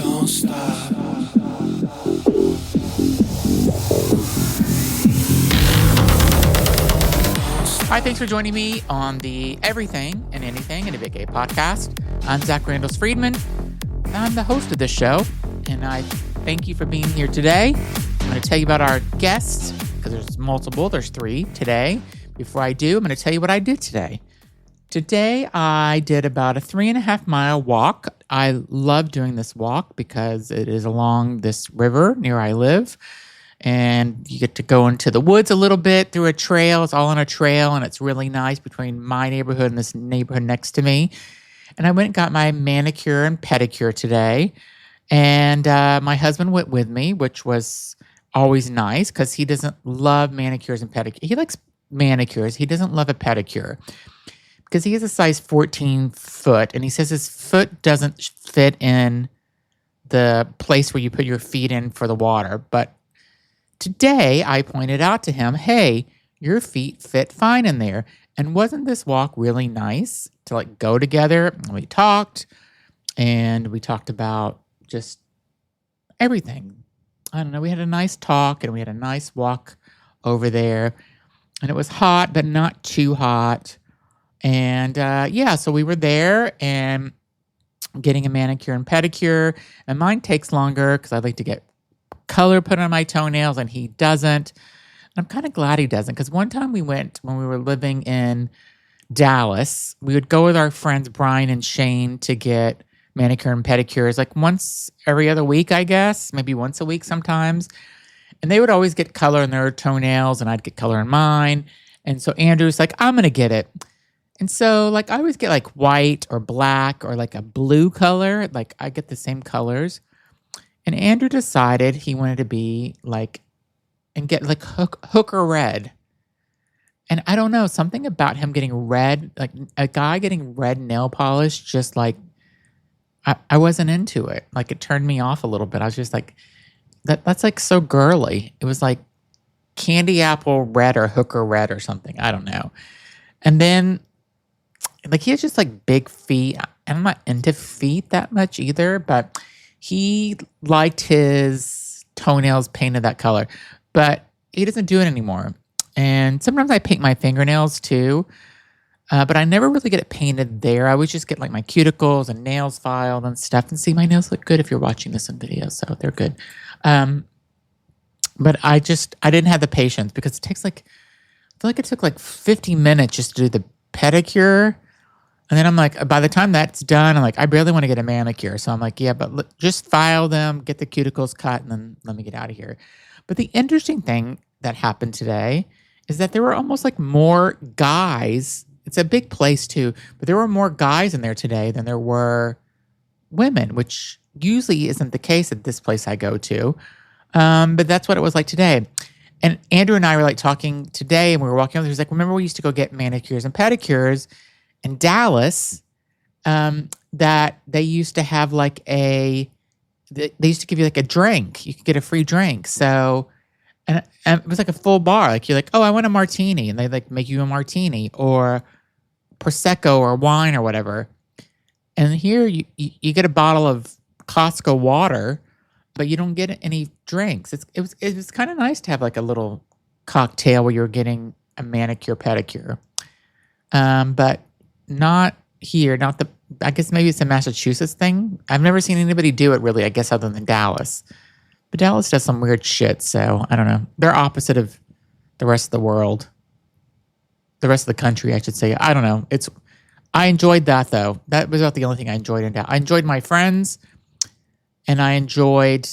don't stop. Hi, thanks for joining me on the Everything and Anything in a Big Gay podcast. I'm Zach Randall Friedman. I'm the host of this show, and I thank you for being here today. I'm going to tell you about our guests, because there's multiple. There's 3 today. Before I do, I'm going to tell you what I did today. Today, I did about a 3.5-mile walk. I love doing this walk because it is along this river near where I live. And you get to go into the woods a little bit through a trail. It's all on a trail, and it's really nice between my neighborhood and this neighborhood next to me. And I went and got my manicure and pedicure today. And my husband went with me, which was always nice because he doesn't love manicures and pedicures. He likes manicures. He doesn't love a pedicure because he has a size 14 foot. And he says his foot doesn't fit in the place where you put your feet in for the water. But today, I pointed out to him, hey, your feet fit fine in there. And wasn't this walk really nice to go together? And we talked about just everything. I don't know. We had a nice talk and we had a nice walk over there. And it was hot, but not too hot. And so we were there and getting a manicure and pedicure. And mine takes longer because I like to get color put on my toenails, and he doesn't. And I'm kind of glad he doesn't, because one time we went when we were living in Dallas. We would go with our friends Brian and Shane to get manicure and pedicures once every other week, I guess, maybe once a week sometimes. And they would always get color in their toenails, and I'd get color in mine. And so Andrew's like, I'm going to get it. And so I always get white or black or a blue color. I get the same colors. And Andrew decided he wanted to be and get hooker red. And I don't know, something about him getting red, a guy getting red nail polish, just I wasn't into it. It turned me off a little bit. I was just that's so girly. It was candy apple red or hooker red or something. I don't know. And then he has just big feet. And I'm not into feet that much either, but he liked his toenails painted that color, but he doesn't do it anymore. And sometimes I paint my fingernails too, but I never really get it painted there. I always just get my cuticles and nails filed and stuff. And see, my nails look good if you're watching this in video, so they're good. But I didn't have the patience because it takes I feel it took 50 minutes just to do the pedicure. And then I'm by the time that's done, I'm I barely want to get a manicure. So I'm yeah, but just file them, get the cuticles cut, and then let me get out of here. But the interesting thing that happened today is that there were almost more guys. It's a big place too, but there were more guys in there today than there were women, which usually isn't the case at this place I go to. But that's what it was like today. And Andrew and I were talking today, and we were walking over. He was remember we used to go get manicures and pedicures in Dallas, that they used to have they used to give you a drink. You could get a free drink. So, and it was a full bar. You're oh, I want a martini. And they make you a martini or Prosecco or wine or whatever. And here you get a bottle of Costco water, but you don't get any drinks. It was kind of nice to have a little cocktail where you're getting a manicure, pedicure. But not here, I guess maybe it's a Massachusetts thing. I've never seen anybody do it really, I guess, other than Dallas. But Dallas does some weird shit, so I don't know. They're opposite of the rest of the world. The rest of the country, I should say. I don't know. I enjoyed that, though. That was about the only thing I enjoyed in Dallas. I enjoyed my friends, and I enjoyed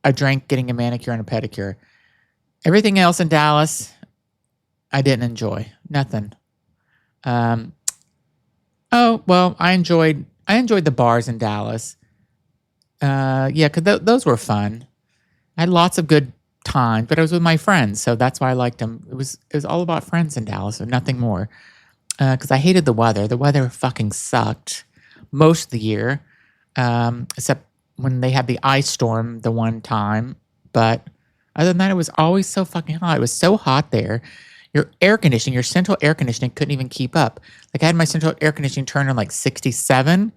a drink, getting a manicure and a pedicure. Everything else in Dallas, I didn't enjoy. Nothing. Oh, well, I enjoyed the bars in Dallas. Because those were fun. I had lots of good times, but I was with my friends, so that's why I liked them. It was all about friends in Dallas, so nothing more. Because I hated the weather. The weather fucking sucked most of the year, except when they had the ice storm the one time. But other than that, it was always so fucking hot. It was so hot there. Your central air conditioning couldn't even keep up. I had my central air conditioning turned on 67.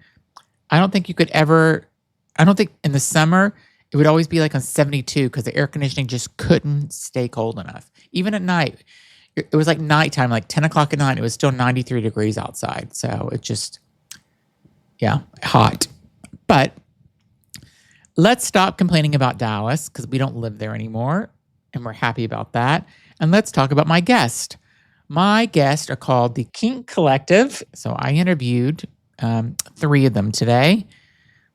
I don't think you could ever I don't think in the summer, it would always be like on 72 because the air conditioning just couldn't stay cold enough. Even at night, it was like nighttime, like 10 o'clock at night, it was still 93 degrees outside. So it just, hot. But let's stop complaining about Dallas because we don't live there anymore. And we're happy about that. And let's talk about my guest. My guests are called the Kink Collective. So I interviewed 3 of them today.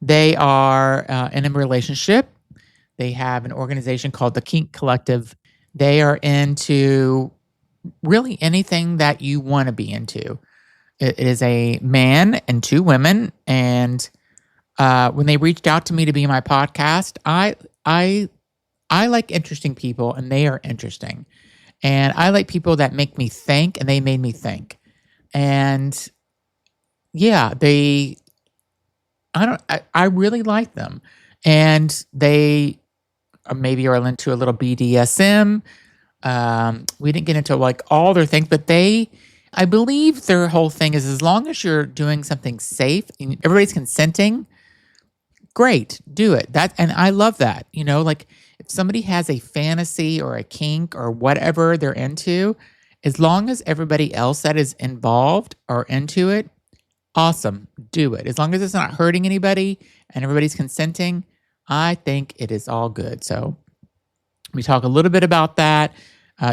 They are in a relationship. They have an organization called the Kink Collective. They are into really anything that you want to be into. It is a man and 2 women. And when they reached out to me to be my podcast, I like interesting people, and they are interesting. And I like people that make me think, and they made me think. And yeah, I really like them. And they maybe are into a little BDSM. We didn't get into like all their things, but I believe their whole thing is as long as you're doing something safe and everybody's consenting, great, do it. And I love that. Like if somebody has a fantasy or a kink or whatever they're into, as long as everybody else that is involved are into it, awesome, do it. As long as it's not hurting anybody and everybody's consenting, I think it is all good. So we talk a little bit about that.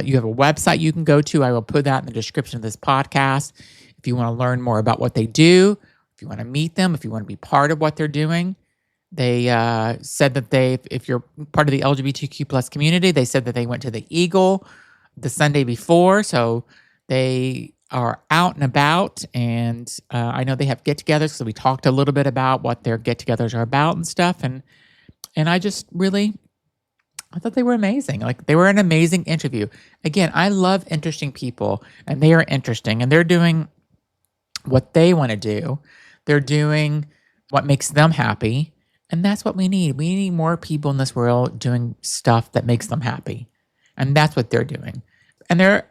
You have a website you can go to. I will put that in the description of this podcast. If you want to learn more about what they do, if you want to meet them, if you want to be part of what they're doing. They said that if you're part of the LGBTQ plus community, they said that they went to the Eagle the Sunday before. So they are out and about. And I know they have get-togethers. So we talked a little bit about what their get-togethers are about and stuff. And I just really, I thought they were amazing. Like they were an amazing interview. Again, I love interesting people, and they are interesting, and they're doing what they want to do. They're doing what makes them happy. And that's what we need. We need more people in this world doing stuff that makes them happy. And that's what they're doing. And they're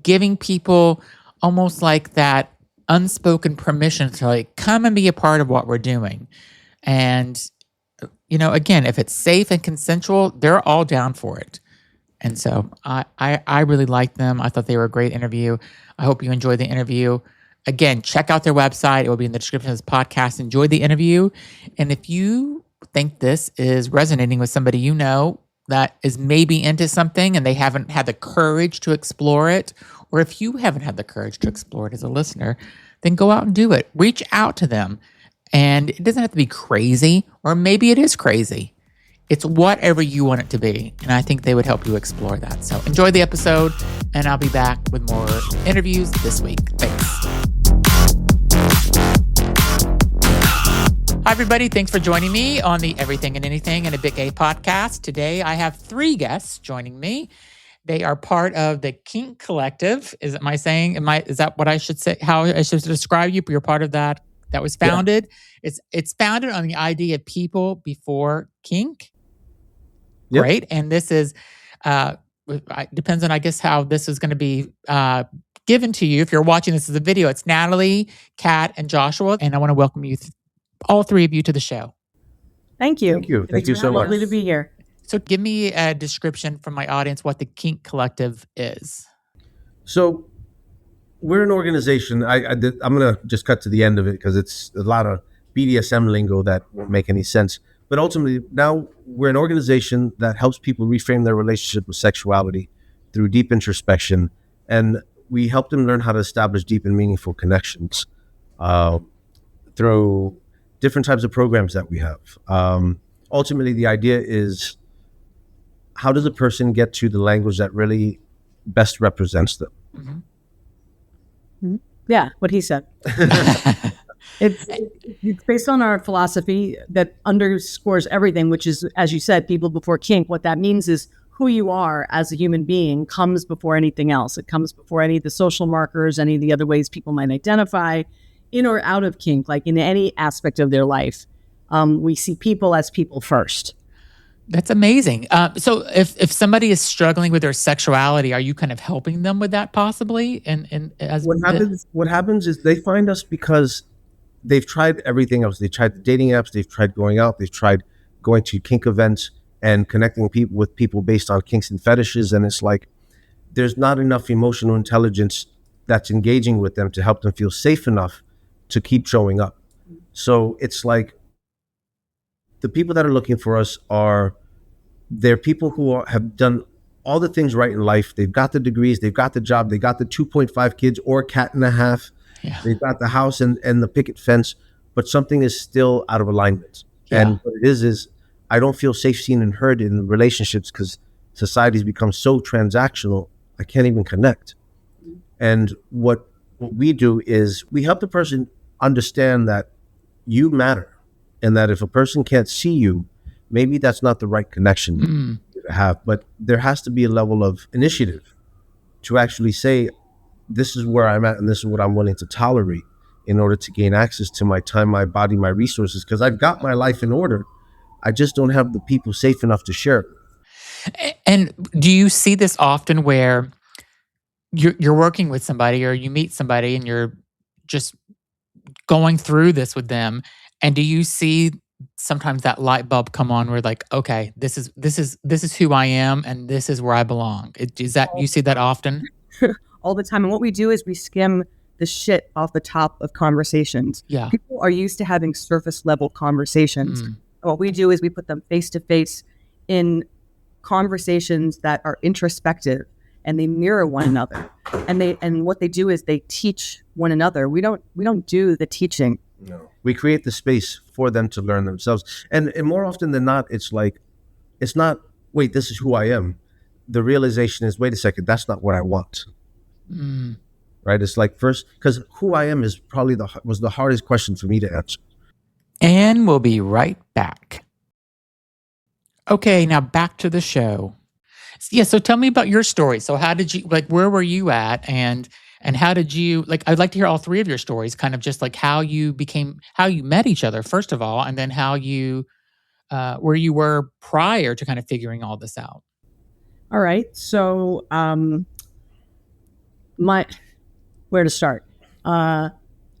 giving people almost like that unspoken permission to like come and be a part of what we're doing. And, again, if it's safe and consensual, they're all down for it. And so I really liked them. I thought they were a great interview. I hope you enjoyed the interview. Again, check out their website. It will be in the description of this podcast. Enjoy the interview. And if you think this is resonating with somebody you know that is maybe into something and they haven't had the courage to explore it, or if you haven't had the courage to explore it as a listener, then go out and do it. Reach out to them. And it doesn't have to be crazy, or maybe it is crazy. It's whatever you want it to be. And I think they would help you explore that. So enjoy the episode, and I'll be back with more interviews this week. Thanks. Hi, everybody. Thanks for joining me on the Everything and Anything and a Big A podcast. Today, I have 3 guests joining me. They are part of the Kink Collective. Is that what I should say? How I should describe you? You're part of that was founded. Yeah. It's founded on the idea of people before kink. Yep. Great. And this is, depends on, I guess, how this is going to be given to you. If you're watching this as a video, it's Natalie, Kat, and Joshua. And I want to welcome you, all 3 of you, to the show. Thank you. Thank you so much. Lovely to be here. So give me a description from my audience what the Kink Collective is. So we're an organization. I'm going to just cut to the end of it because it's a lot of BDSM lingo that won't make any sense. But ultimately, now we're an organization that helps people reframe their relationship with sexuality through deep introspection. And we help them learn how to establish deep and meaningful connections through different types of programs that we have. Ultimately, the idea is, how does a person get to the language that really best represents them? Mm-hmm. Yeah, what he said. It's based on our philosophy that underscores everything, which is, as you said, people before kink. What that means is who you are as a human being comes before anything else. It comes before any of the social markers, any of the other ways people might identify in or out of kink, like in any aspect of their life. We see people as people first. That's amazing. So if somebody is struggling with their sexuality, are you kind of helping them with that possibly? What happens is they find us because they've tried everything else. They tried the dating apps. They've tried going out. They've tried going to kink events and connecting people with people based on kinks and fetishes. And it's like, there's not enough emotional intelligence that's engaging with them to help them feel safe enough to keep showing up. So it's like, the people that are looking for us they're people who have done all the things right in life. They've got the degrees, they've got the job, they got the 2.5 kids or cat and a half. Yeah. They've got the house and the picket fence, but something is still out of alignment. Yeah. And what it is I don't feel safe, seen, and heard in relationships because society's become so transactional. I can't even connect. And what we do is we help the person understand that you matter, and that if a person can't see you, maybe that's not the right connection to have. But there has to be a level of initiative to actually say, this is where I'm at and this is what I'm willing to tolerate in order to gain access to my time, my body, my resources, because I've got my life in order. I just don't have the people safe enough to share it. And do you see this often where you're working with somebody or you meet somebody and you're just going through this with them, and do you see sometimes that light bulb come on where like, okay, this is who I am and this is where I belong? Is that, you see that often? All the time. And what we do is we skim the shit off the top of conversations. Yeah. People are used to having surface level conversations. What we do is we put them face to face in conversations that are introspective, and they mirror one another. And what they do is they teach one another. We don't do the teaching. No. We create the space for them to learn themselves. And more often than not, it's like, it's not, wait, this is who I am. The realization is, wait a second, that's not what I want. Right? It's like, first, because who I am is probably was the hardest question for me to answer. And we'll be right back. Okay, now back to the show. Yeah, so tell me about your story. So how did you, like, where were you at, and how did you, like, I'd like to hear all three of your stories, kind of just like how you met each other, first of all, and then how you, where you were prior to kind of figuring all this out. All right. So, where to start? I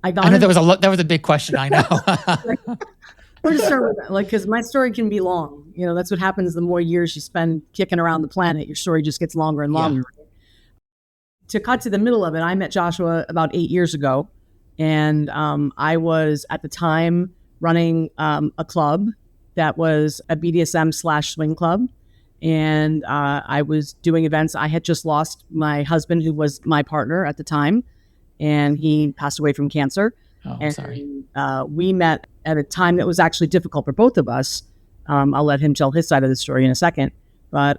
know that was a big question. I know. Where to start with that? Like, because my story can be long. You know, that's what happens the more years you spend kicking around the planet. Your story just gets longer and longer. Yeah. To cut to the middle of it, I met Joshua about 8 years ago, and I was at the time running a club that was a BDSM/swing club, and I was doing events. I had just lost my husband, who was my partner at the time, and he passed away from cancer. Oh, and, sorry. We met at a time that was actually difficult for both of us. I'll let him tell his side of the story in a second. But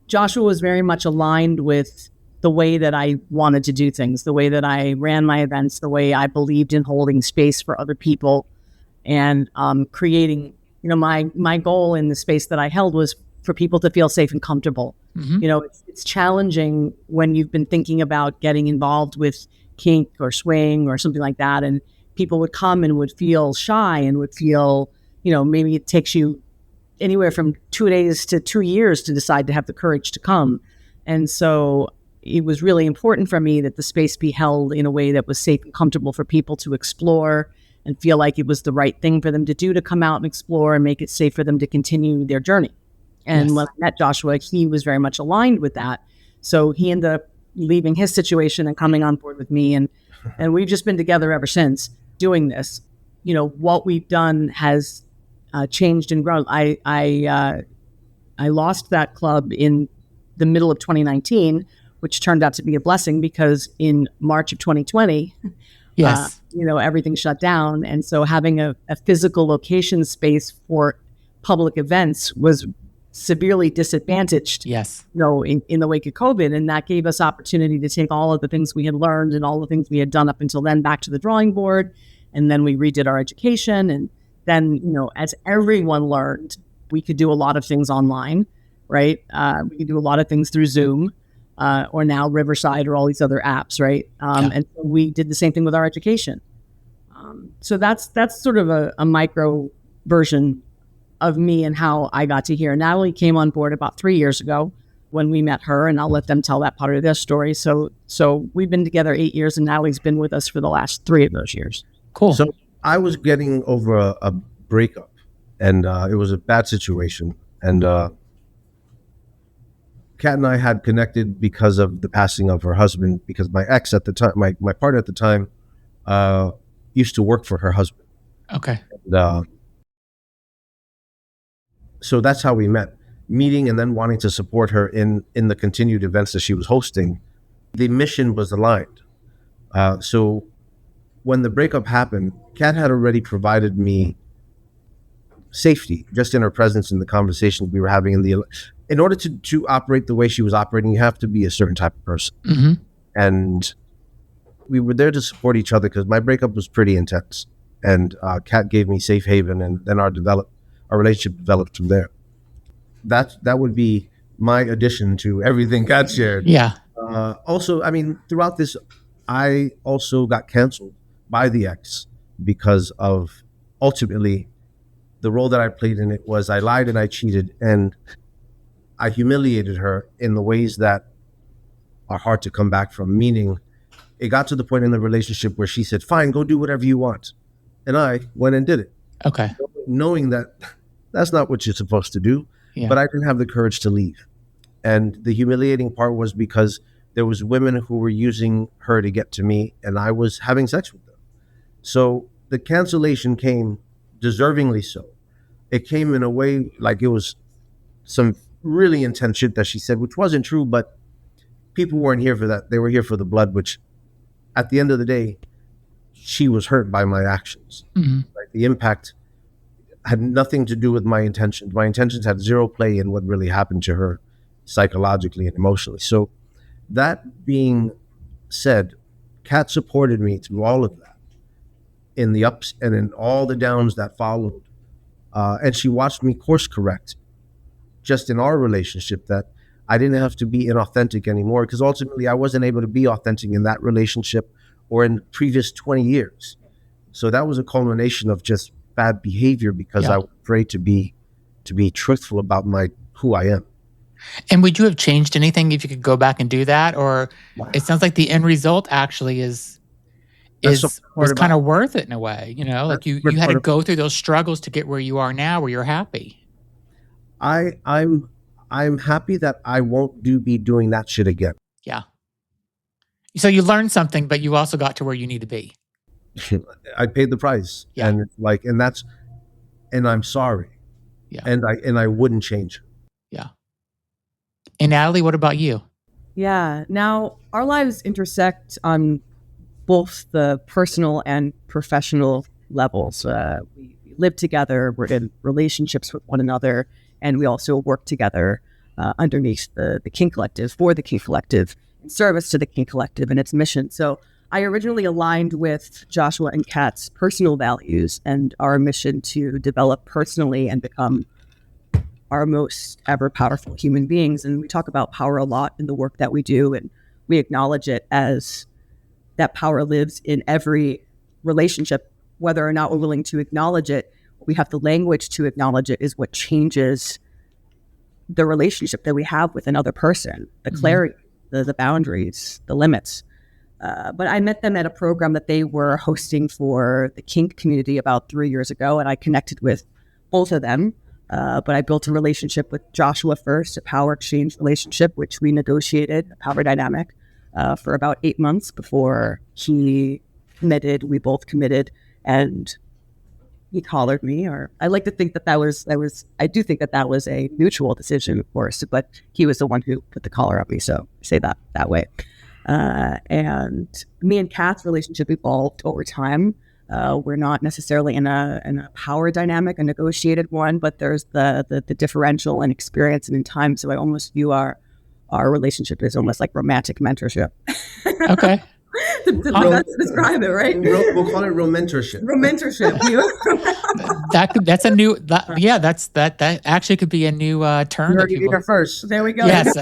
Joshua was very much aligned with the way that I wanted to do things, the way that I ran my events, the way I believed in holding space for other people, and creating, you know, my goal in the space that I held was for people to feel safe and comfortable. Mm-hmm. You know, it's challenging when you've been thinking about getting involved with kink or swing or something like that, and people would come and would feel shy and would feel, you know, maybe it takes you anywhere from 2 days to 2 years to decide to have the courage to come. And so it was really important for me that the space be held in a way that was safe and comfortable for people to explore and feel like it was the right thing for them to do, to come out and explore and make it safe for them to continue their journey. And Yes. when I met Joshua, he was very much aligned with that. So he ended up leaving his situation and coming on board with me. And we've just been together ever since doing this. You know, what we've done has changed and grown. I lost that club in the middle of 2019, which turned out to be a blessing, because in March of 2020, Yes. you know, everything shut down. And so having a physical location space for public events was severely disadvantaged, Yes. you know, in the wake of COVID. And that gave us opportunity to take all of the things we had learned and all the things we had done up until then back to the drawing board. And then we redid our education. And then, you know, as everyone learned, we could do a lot of things online, right? We could do a lot of things through Zoom, or now Riverside, or all these other apps, right? And so we did the same thing with our education. So that's sort of a micro version of me and how I got to here. Natalie came on board about 3 years ago when we met her, and I'll let them tell that part of their story. So we've been together 8 years, and Natalie's been with us for the last 3 of those years. Cool. So I was getting over a breakup, and it was a bad situation. And Kat and I had connected because of the passing of her husband, because my ex at the time, my partner at the time, used to work for her husband. Okay. And, so that's how we met, meeting and then wanting to support her in the continued events that she was hosting. The mission was aligned. So when the breakup happened, Kat had already provided me safety just in her presence in the conversations we were having. In order to operate the way she was operating, you have to be a certain type of person. Mm-hmm. And we were there to support each other because my breakup was pretty intense. And Kat gave me safe haven, and then our relationship developed from there. That would be my addition to everything Kat shared. Yeah. Also, I mean, throughout this, I also got canceled by the ex because of, ultimately, the role that I played in it was I lied and I cheated and I humiliated her in the ways that are hard to come back from. Meaning, it got to the point in the relationship where she said, "Fine, go do whatever you want," and I went and did it, Okay. knowing that that's not what you're supposed to do. Yeah. But I didn't have the courage to leave. And the humiliating part was because there was women who were using her to get to me, and I was having sex with them. So the cancellation came, deservingly so. It came in a way like it was some really intense shit that she said, which wasn't true, but people weren't here for that. They were here for the blood, which at the end of the day, she was hurt by my actions. Mm-hmm. Like, the impact had nothing to do with my intentions. My intentions had zero play in what really happened to her psychologically and emotionally. So that being said, Kat supported me through all of that, in the ups and in all the downs that followed. And she watched me course correct just in our relationship, that I didn't have to be inauthentic anymore, because ultimately I wasn't able to be authentic in that relationship or in the previous 20 years. So that was a culmination of just bad behavior because I was afraid to be truthful about who I am. And would you have changed anything if you could go back and do that? Or it sounds like the end result actually was kind of worth it in a way, like you had to go through those struggles to get where you are now, where you're happy. I'm happy that I won't be doing that shit again. Yeah. So you learned something, but you also got to where you need to be. I paid the price. Yeah. And I'm sorry. Yeah. And I wouldn't change. Yeah. And Natalie, what about you? Yeah. Now, our lives intersect on both the personal and professional levels. We live together, we're in relationships with one another, and we also work together underneath the Kink Collective, for the Kink Collective, in service to the Kink Collective and its mission. So I originally aligned with Joshua and Kat's personal values and our mission to develop personally and become our most ever powerful human beings. And we talk about power a lot in the work that we do, and we acknowledge it as that power lives in every relationship. Whether or not we're willing to acknowledge it, we have the language to acknowledge it is what changes the relationship that we have with another person, the clarity, the boundaries, the limits. But I met them at a program that they were hosting for the kink community about 3 years ago, and I connected with both of them. But I built a relationship with Joshua first, a power exchange relationship, which we negotiated, a power dynamic, for about 8 months before he committed. We both committed, and he collared me. Or I like to think that was. I do think that was a mutual decision, of course, but he was the one who put the collar on me. So I say that way. And me and Kat's relationship evolved over time. We're not necessarily in a power dynamic, a negotiated one, but there's the differential in experience and in time. So I almost view our relationship as almost like romantic mentorship. Okay. That's to describe it, right? We'll call it romentorship. Romentorship. That actually could be a new term. That people... first. There we go. Yes.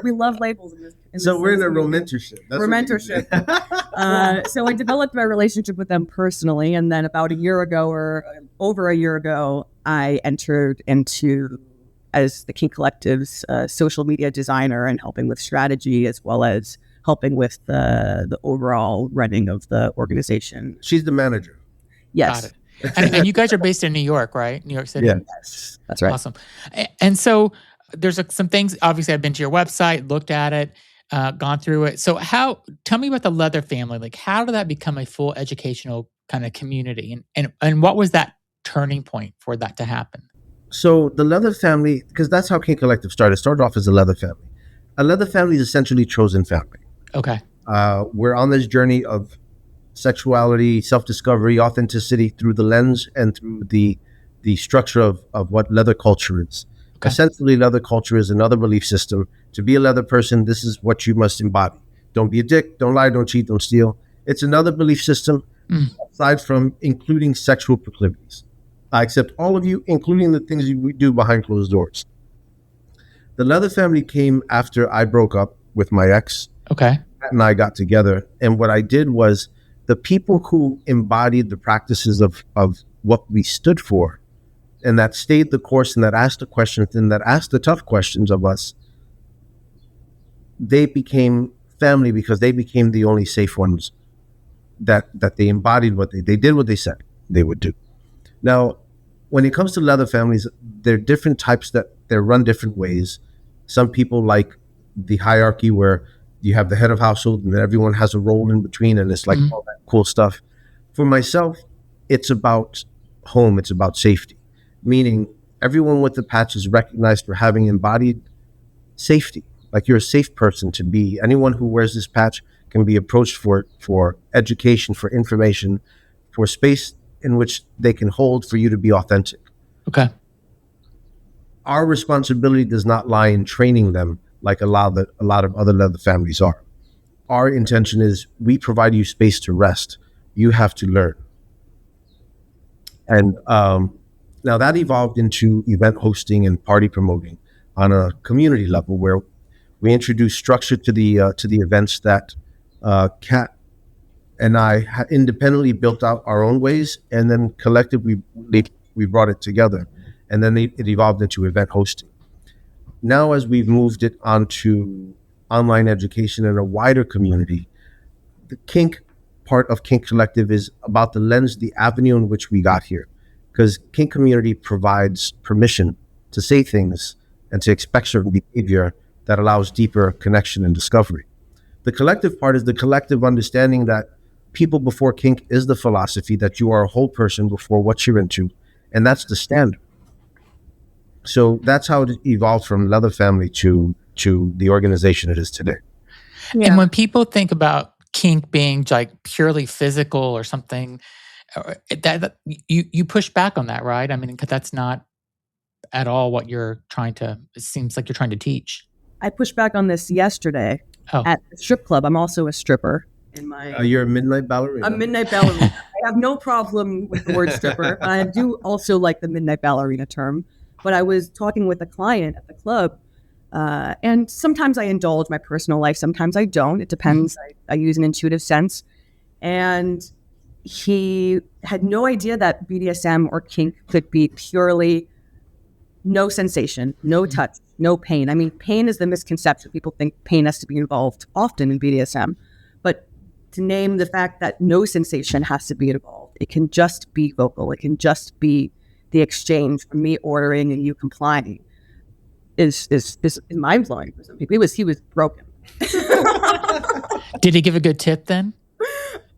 We love labels. So we're in a romentorship. Romentorship. So I developed my relationship with them personally, and then about a year ago, or over a year ago, I entered into as the Kink Collective's social media designer and helping with strategy, as well as helping with the overall running of the organization. She's the manager. Yes. Got it. And you guys are based in New York, right? New York City? Yeah. Yes, that's right. Awesome. And so there's some things, obviously I've been to your website, looked at it, gone through it. So tell me about the Leather family. Like, how did that become a full educational kind of community? And what was that turning point for that to happen? So the Leather family, because that's how Kink Collective started. It started off as a Leather family. A Leather family is essentially chosen family. Okay. We're on this journey of sexuality, self-discovery, authenticity through the lens and through the structure of what leather culture is. Okay. Essentially, leather culture is another belief system. To be a leather person, this is what you must embody. Don't be a dick, don't lie, don't cheat, don't steal. It's another belief system aside from including sexual proclivities. I accept all of you, including the things we do behind closed doors. The Leather family came after I broke up with my ex. Okay. Matt and I got together, and what I did was the people who embodied the practices of what we stood for and that stayed the course and that asked the questions and that asked the tough questions of us, they became family because they became the only safe ones that they embodied what they did what they said they would do. Now, when it comes to leather families, there are different types that they're run different ways. Some people like the hierarchy where you have the head of household and then everyone has a role in between and it's like all that cool stuff. For myself, it's about home, it's about safety, meaning everyone with the patch is recognized for having embodied safety. Like you're a safe person to be. Anyone who wears this patch can be approached for education, for information, for space in which they can hold for you to be authentic. Okay. Our responsibility does not lie in training them like a lot of other leather families are. Our intention is we provide you space to rest. You have to learn. And now that evolved into event hosting and party promoting on a community level where we introduced structure to the events that Kat and I independently built out our own ways, and then collectively we brought it together, and then it evolved into event hosting. Now, as we've moved it onto online education and a wider community, the kink part of Kink Collective is about the lens, the avenue in which we got here, because kink community provides permission to say things and to expect certain behavior that allows deeper connection and discovery. The collective part is the collective understanding that people before kink is the philosophy that you are a whole person before what you're into, and that's the standard. So that's how it evolved from Leather Family to the organization it is today. Yeah. And when people think about kink being like purely physical or something, that you push back on that, right? I mean, 'cause that's not at all what it seems like you're trying to teach. I pushed back on this yesterday at the strip club. I'm also a stripper. You're a midnight ballerina. A midnight ballerina. I have no problem with the word stripper. I do also like the midnight ballerina term. But I was talking with a client at the club, and sometimes I indulge my personal life, sometimes I don't. It depends. I use an intuitive sense. And he had no idea that BDSM or kink could be purely no sensation, no touch, no pain. I mean, pain is the misconception. People think pain has to be involved often in BDSM. But to name the fact that no sensation has to be involved, it can just be vocal. It can just be the exchange from me ordering and you complying is mind blowing for some people. He was broken. Did he give a good tip then?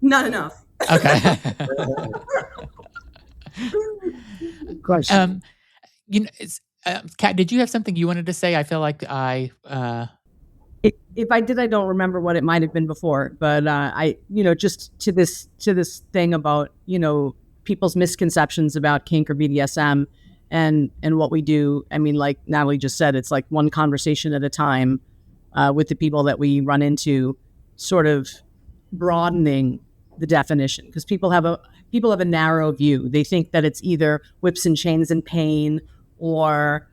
Not enough. Okay. Question. Kat, did you have something you wanted to say? I feel like If I did, I don't remember what it might have been before. But I just to this thing about people's misconceptions about kink or BDSM and what we do. I mean, like Natalie just said, it's like one conversation at a time with the people that we run into, sort of broadening the definition, because people have a narrow view. They think that it's either whips and chains and pain or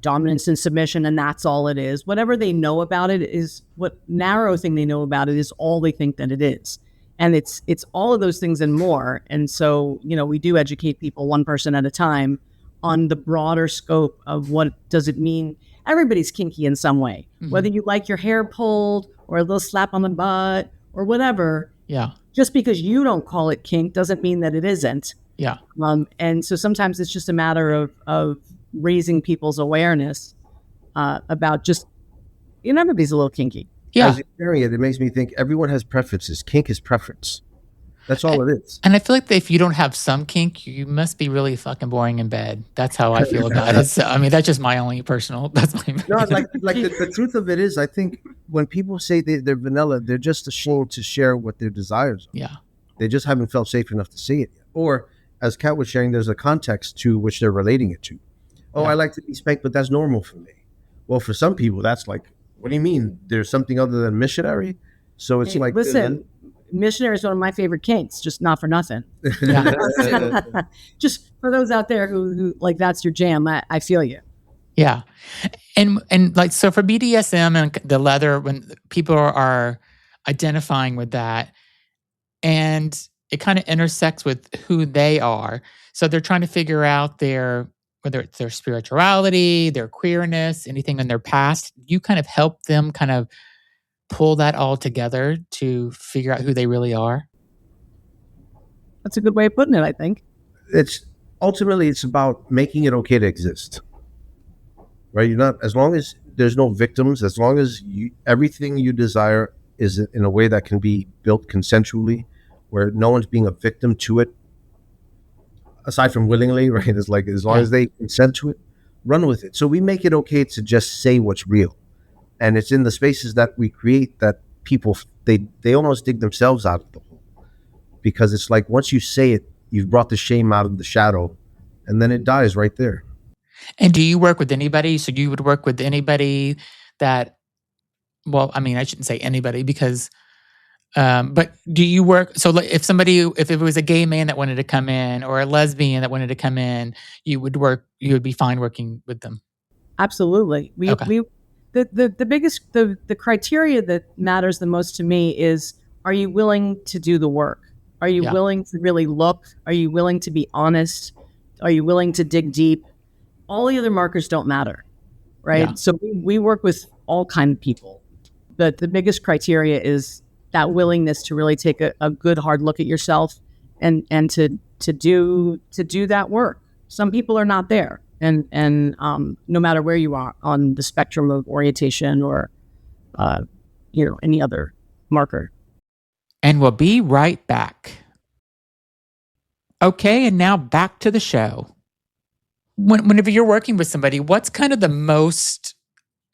dominance and submission, and that's all it is. Whatever they know about it is what narrow thing they know about it is all they think that it is. And it's all of those things and more. And so, we do educate people one person at a time on the broader scope of what does it mean. Everybody's kinky in some way, whether you like your hair pulled or a little slap on the butt or whatever. Yeah. Just because you don't call it kink doesn't mean that it isn't. Yeah. And so sometimes it's just a matter of raising people's awareness about just, everybody's a little kinky. Yeah. As you're hearing it, it makes me think everyone has preferences. Kink is preference. That's all it is. And I feel like if you don't have some kink, you must be really fucking boring in bed. That's how I feel about it. So, I mean, that's just my only personal. That's my No, like the truth of it is, I think when people say they're vanilla, they're just ashamed to share what their desires are. Yeah. They just haven't felt safe enough to say it yet. Or, as Kat was sharing, there's a context to which they're relating it to. Oh, Yeah. I like to be spanked, but that's normal for me. Well, for some people, that's like, what do you mean? There's something other than missionary? So it's like, listen, missionary is one of my favorite kinks, just not for nothing. Just for those out there who like that's your jam, I feel you. Yeah. And like, so for BDSM and the leather, when people are identifying with that, and it kind of intersects with who they are. So they're trying to figure out whether it's their spirituality, their queerness, anything in their past. You kind of help them kind of pull that all together to figure out who they really are. That's a good way of putting it, I think. It's ultimately about making it okay to exist. Right? You're not, as long as there's no victims, as long as everything you desire is in a way that can be built consensually, where no one's being a victim to it, aside from willingly, right? It's like, as long as they consent to it, run with it. So we make it okay to just say what's real. And it's in the spaces that we create that people, they almost dig themselves out of the hole. Because it's like, once you say it, you've brought the shame out of the shadow, and then it dies right there. And do you work with anybody? So you would work with anybody that, well, I mean, I shouldn't say anybody because, but do you work? So like if it was a gay man that wanted to come in or a lesbian that wanted to come in, you would be fine working with them. Absolutely. The biggest, the criteria that matters the most to me is, are you willing to do the work? Are you willing to really look? Are you willing to be honest? Are you willing to dig deep? All the other markers don't matter, right? Yeah. So we work with all kinds of people, but the biggest criteria is that willingness to really take a good hard look at yourself and to do that work. Some people are not there, and no matter where you are on the spectrum of orientation or any other marker. And we'll be right back. Okay, and now back to the show. Whenever you're working with somebody, what's kind of the most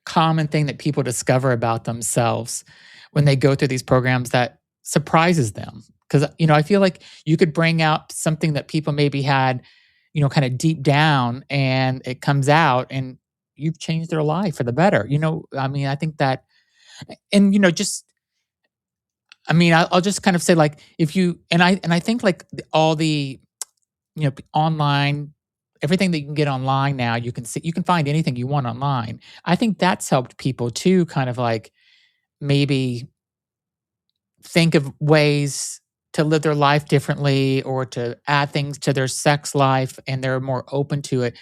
common thing that people discover about themselves when they go through these programs that surprises them? Because, I feel like you could bring out something that people maybe had, kind of deep down, and it comes out and you've changed their life for the better. I mean, I think that, and, I'll just kind of say, like, if you, and I think like all the, online, everything that you can get online now, you can find anything you want online. I think that's helped people too, kind of like maybe think of ways to live their life differently or to add things to their sex life, and they're more open to it.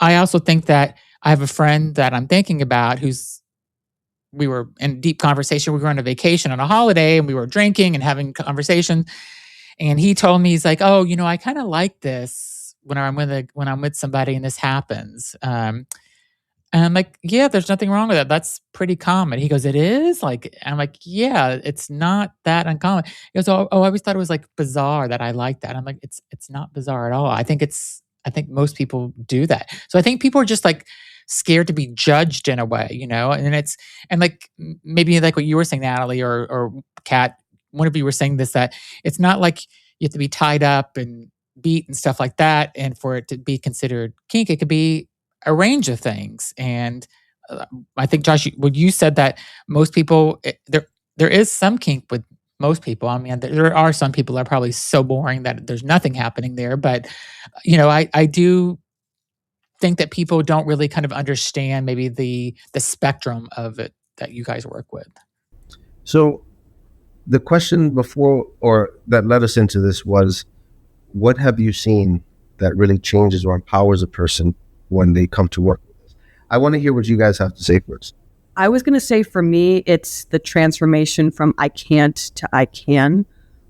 I also think that I have a friend that I'm thinking about we were in deep conversation. We were on a vacation on a holiday and we were drinking and having conversation. And he told me, he's like, oh, I kind of like this when I'm with somebody and this happens. And I'm like, yeah, there's nothing wrong with that. That's pretty common. He goes, it is? Like, I'm like, yeah, it's not that uncommon. He goes, oh, I always thought it was like bizarre that I like that. I'm like, it's not bizarre at all. I think most people do that. So I think people are just like scared to be judged in a way, and like maybe like what you were saying, Natalie or Kat, one of you were saying this, that it's not like you have to be tied up and beat and stuff like that, and for it to be considered kink, it could be a range of things. And I think, Josh, when you said that most people, there is some kink with most people. I mean, there are some people that are probably so boring that there's nothing happening there. But, I do think that people don't really kind of understand maybe the spectrum of it that you guys work with. So the question before, or that led us into this, was, what have you seen that really changes or empowers a person when they come to work with us? I want to hear what you guys have to say first. I was going to say for me, it's the transformation from I can't to I can.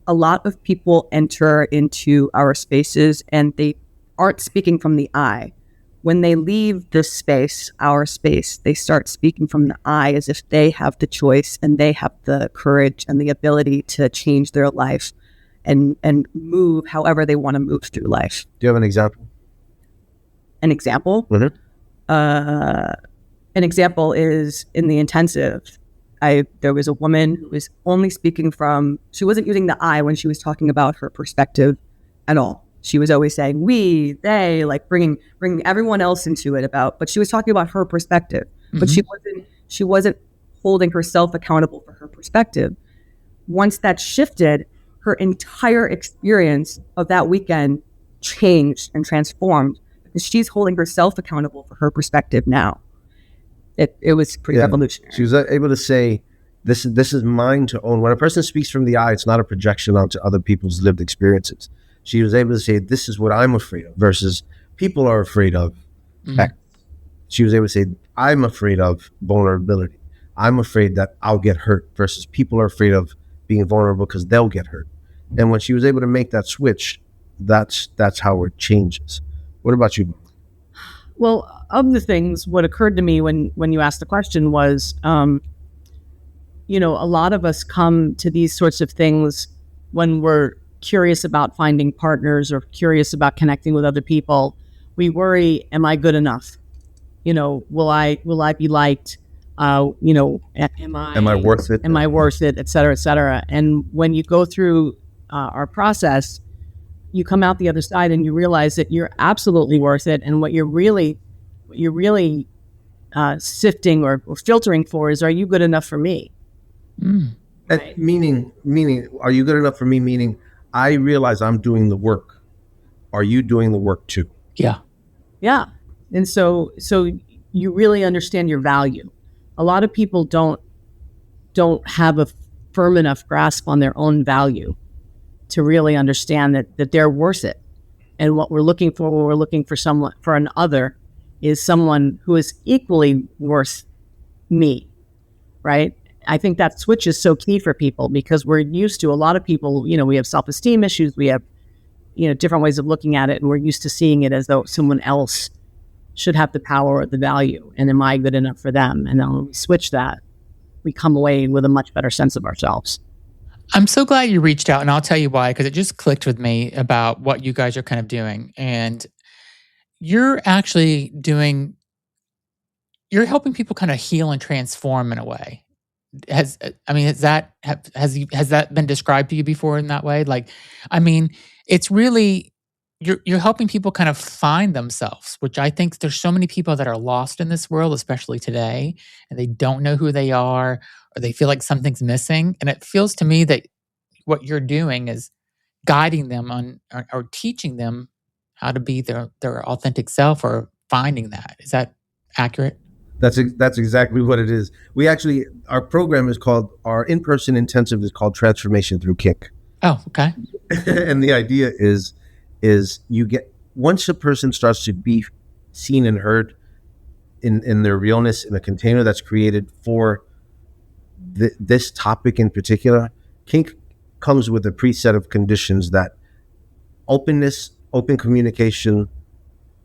A lot of people enter into our spaces and they aren't speaking from the I. When they leave this space, our space, they start speaking from the I as if they have the choice and they have the courage and the ability to change their life and move however they want to move through life. Do you have an example? An example? Mm-hmm. An example is in the intensive. There was a woman who was only speaking from, she wasn't using the I when she was talking about her perspective at all. She was always saying we, they, like bringing everyone else into it but she was talking about her perspective, but she wasn't holding herself accountable for her perspective. Once that shifted, her entire experience of that weekend changed and transformed because she's holding herself accountable for her perspective now. It was pretty revolutionary. She was able to say, this is mine to own. When a person speaks from the I, it's not a projection onto other people's lived experiences. She was able to say, this is what I'm afraid of versus people are afraid of X. She was able to say, I'm afraid of vulnerability. I'm afraid that I'll get hurt versus people are afraid of being vulnerable because they'll get hurt. And when she was able to make that switch, that's how it changes. What about you? Well, of the things, what occurred to me when you asked the question was, a lot of us come to these sorts of things when we're curious about finding partners or curious about connecting with other people. We worry, am I good enough? Will I be liked? Am I worth it? Am I worth it? Et cetera, et cetera. And when you go through our process, you come out the other side and you realize that you're absolutely worth it. And what you're really sifting or filtering for is, are you good enough for me? Right? Meaning, are you good enough for me? Meaning, I realize I'm doing the work. Are you doing the work too? Yeah. Yeah. And so you really understand your value. A lot of people don't have a firm enough grasp on their own value to really understand that they're worth it. And what we're looking for when we're looking for an other is someone who is equally worth me, right? I think that switch is so key for people because we're used to, a lot of people, we have self-esteem issues, we have, different ways of looking at it, and we're used to seeing it as though someone else should have the power or the value, and am I good enough for them? And then when we switch that, we come away with a much better sense of ourselves. I'm so glad you reached out, and I'll tell you why, because it just clicked with me about what you guys are kind of doing. And you're actually you're helping people kind of heal and transform in a way. Has that been described to you before in that way? It's really, you're helping people kind of find themselves, which I think there's so many people that are lost in this world, especially today, and they don't know who they are, or they feel like something's missing. And it feels to me that what you're doing is guiding them on or teaching them how to be their authentic self or finding that. Is that accurate? That's exactly what it is. Our program is called, our in-person intensive is called Transformation Through Kink. Oh, okay. And the idea is once a person starts to be seen and heard in their realness in a container that's created for this topic in particular, Kink comes with a preset of conditions that openness, open communication,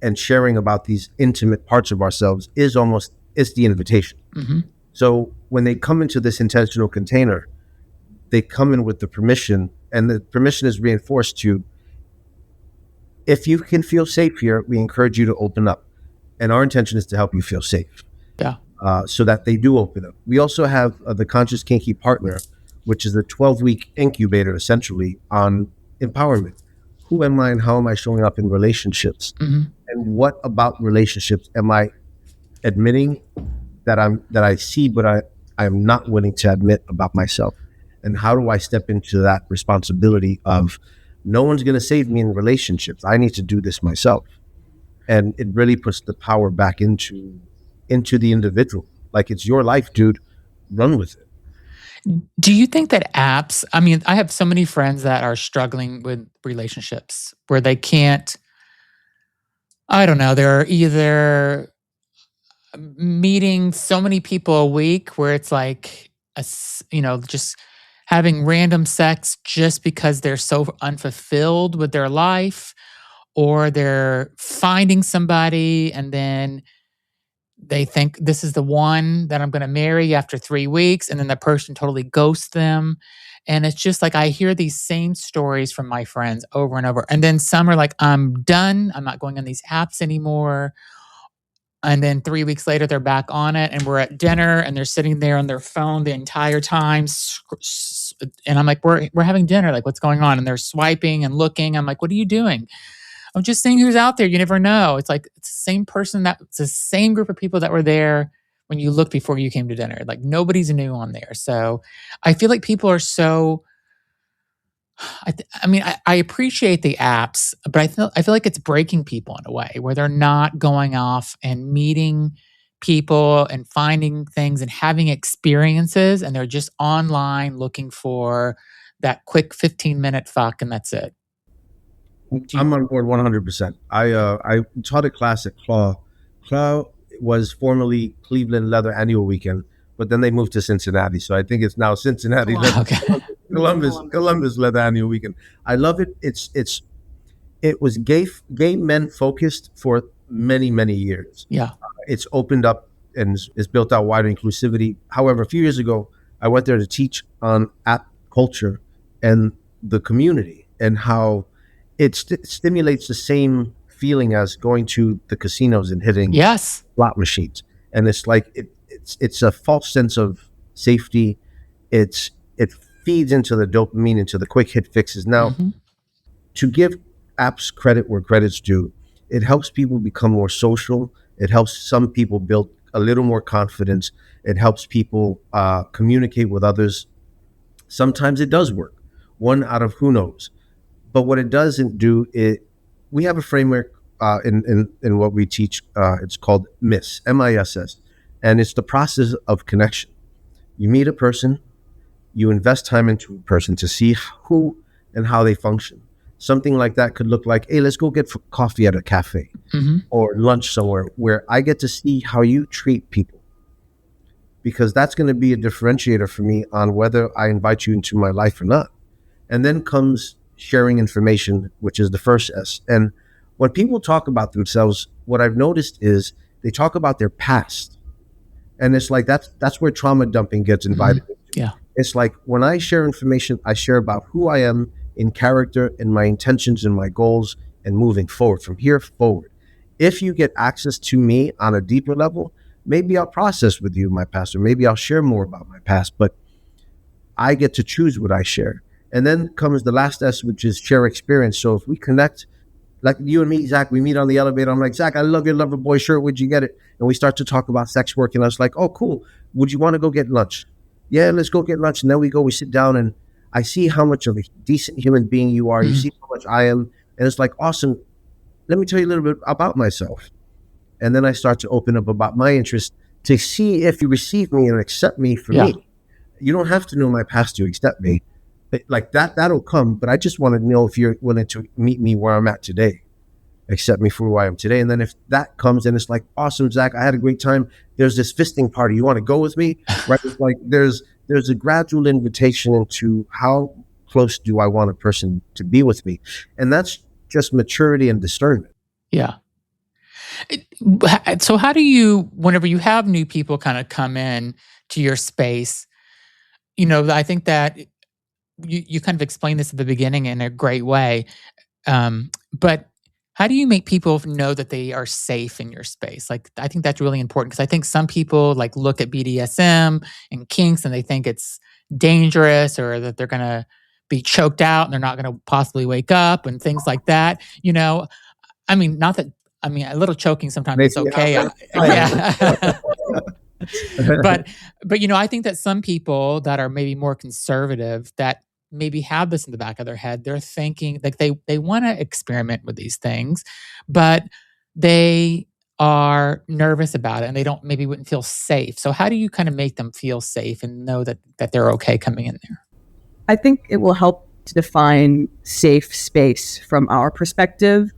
and sharing about these intimate parts of ourselves is the invitation. Mm-hmm. So when they come into this intentional container, they come in with the permission, and the permission is reinforced to, if you can feel safe here, we encourage you to open up. And our intention is to help you feel safe. Yeah. So that they do open up. We also have the Conscious Kinky Partner, which is a 12-week incubator essentially on empowerment. Who am I and how am I showing up in relationships? Mm-hmm. And what about relationships am I admitting that I see, but I am not willing to admit about myself? And how do I step into that responsibility of, no one's going to save me in relationships. I need to do this myself. And it really puts the power back into the individual. Like, it's your life, dude. Run with it. Do you think that apps, I have so many friends that are struggling with relationships where they can't, I don't know, they're either meeting so many people a week where it's like, just having random sex just because they're so unfulfilled with their life, or they're finding somebody and then they think this is the one that I'm going to marry after 3 weeks, and then the person totally ghosts them. And it's just like I hear these same stories from my friends over and over. And then some are like, I'm done. I'm not going on these apps anymore. And then 3 weeks later, they're back on it, and we're at dinner, and they're sitting there on their phone the entire time. And I'm like, we're having dinner. Like, what's going on? And they're swiping and looking. I'm like, what are you doing? I'm just seeing who's out there. You never know. It's like it's the same person it's the same group of people that were there when you looked before you came to dinner. Like nobody's new on there. So I feel like people are so. I appreciate the apps, but I feel like it's breaking people in a way where they're not going off and meeting people and finding things and having experiences, and they're just online looking for that quick 15-minute fuck, and that's it. I'm on board 100%. I taught a class at Claw. Claw was formerly Cleveland Leather Annual Weekend, but then they moved to Cincinnati. So I think it's now Cincinnati Columbus Leather Annual Weekend. I love it. It was gay men focused for many years. Yeah. It's opened up and it's built out wider inclusivity. However, a few years ago, I went there to teach on app culture and the community and how it stimulates the same feeling as going to the casinos and hitting slot machines. And it's like it's a false sense of safety. It feeds into the dopamine, into the quick hit fixes. Now, to give apps credit where credit's due, it helps people become more social. It helps some people build a little more confidence. It helps people communicate with others. Sometimes it does work. One out of who knows. But what it doesn't do, we have a framework in what we teach. It's called MISS, MISS, and it's the process of connection. You meet a person, you invest time into a person to see who and how they function. Something like that could look like, hey, let's go get coffee at a cafe or lunch somewhere where I get to see how you treat people. Because that's going to be a differentiator for me on whether I invite you into my life or not. And then comes sharing information, which is the first S. And when people talk about themselves, what I've noticed is they talk about their past. And it's like that's where trauma dumping gets invited into. Yeah. It's like when I share information, I share about who I am in character and my intentions and my goals and moving forward from here forward. If you get access to me on a deeper level, maybe I'll process with you my past, or maybe I'll share more about my past, but I get to choose what I share. And then comes the last S, which is share experience. So if we connect, like you and me, Zach, we meet on the elevator. I'm like, Zach, I love your Lover Boy shirt. Where'd you get it? And we start to talk about sex work. And I was like, oh, cool. Would you want to go get lunch? Yeah, let's go get lunch. And then we sit down, and I see how much of a decent human being you are. You see how much I am. And it's like, awesome. Let me tell you a little bit about myself. And then I start to open up about my interests to see if you receive me and accept me for me. You don't have to know my past to accept me. Like that'll come, but I just want to know if you're willing to meet me where I'm at today, accept me for who I am today. And then if that comes, and it's like, awesome, Zach, I had a great time. There's this fisting party. You want to go with me? Right? It's like there's a gradual invitation into how close do I want a person to be with me, and that's just maturity and discernment. Yeah. So how do you, whenever you have new people kind of come in to your space, I think that you kind of explained this at the beginning in a great way. But how do you make people know that they are safe in your space? Like, I think that's really important, because I think some people like look at BDSM and kinks and they think it's dangerous, or that they're going to be choked out and they're not going to possibly wake up and things like that. Not that, a little choking sometimes is okay. Yeah. but I think that some people that are maybe more conservative, that maybe have this in the back of their head, they're thinking like they want to experiment with these things, but they are nervous about it and they wouldn't feel safe. So how do you kind of make them feel safe and know that they're okay coming in there? I think it will help to define safe space from our perspective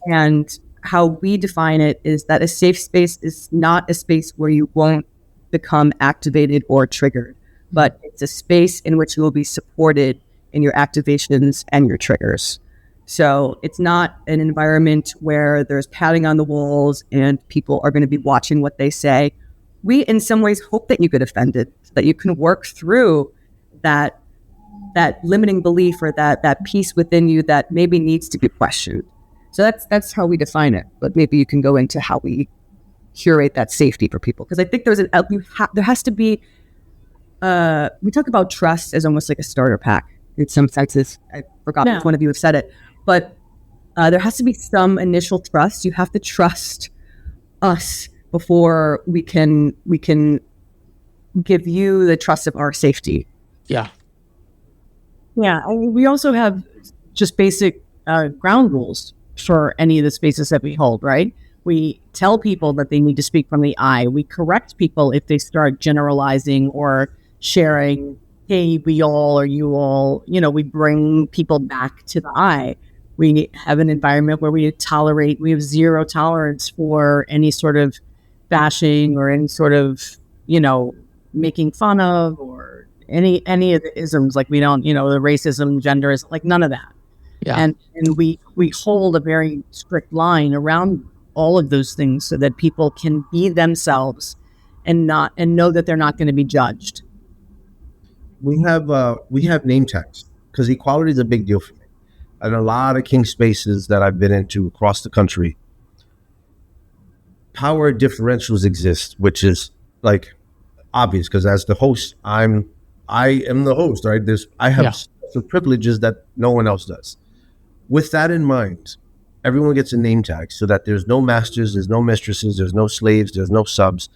and how we define it is that a safe space is not a space where you won't become activated or triggered, but it's a space in which you will be supported in your activations and your triggers. So it's not an environment where there's patting on the walls and people are going to be watching what they say. We, in some ways, hope that you get offended, so that you can work through that limiting belief or that piece within you that maybe needs to be questioned. So that's how we define it. But maybe you can go into how we curate that safety for people, because I think there has to be. We talk about trust as almost like a starter pack in some senses. I forgot which one of you have said it, but there has to be some initial trust. You have to trust us before we can give you the trust of our safety. Yeah. Yeah. I mean, we also have just basic ground rules for any of the spaces that we hold, right? We tell people that they need to speak from the I. We correct people if they start generalizing or sharing, hey, we all or you all, we bring people back to the I. We have an environment where we have zero tolerance for any sort of bashing or any sort of, making fun of or any of the isms. Like we don't, the racism, gender is like none of that. Yeah. And we hold a very strict line around all of those things so that people can be themselves and know that they're not going to be judged. We have name tags because equality is a big deal for me. And a lot of kink spaces that I've been into across the country, power differentials exist, which is like obvious because as the host, I am the host, right? I have some privileges that no one else does. With that in mind, everyone gets a name tag so that there's no masters, there's no mistresses, there's no slaves, there's no subs.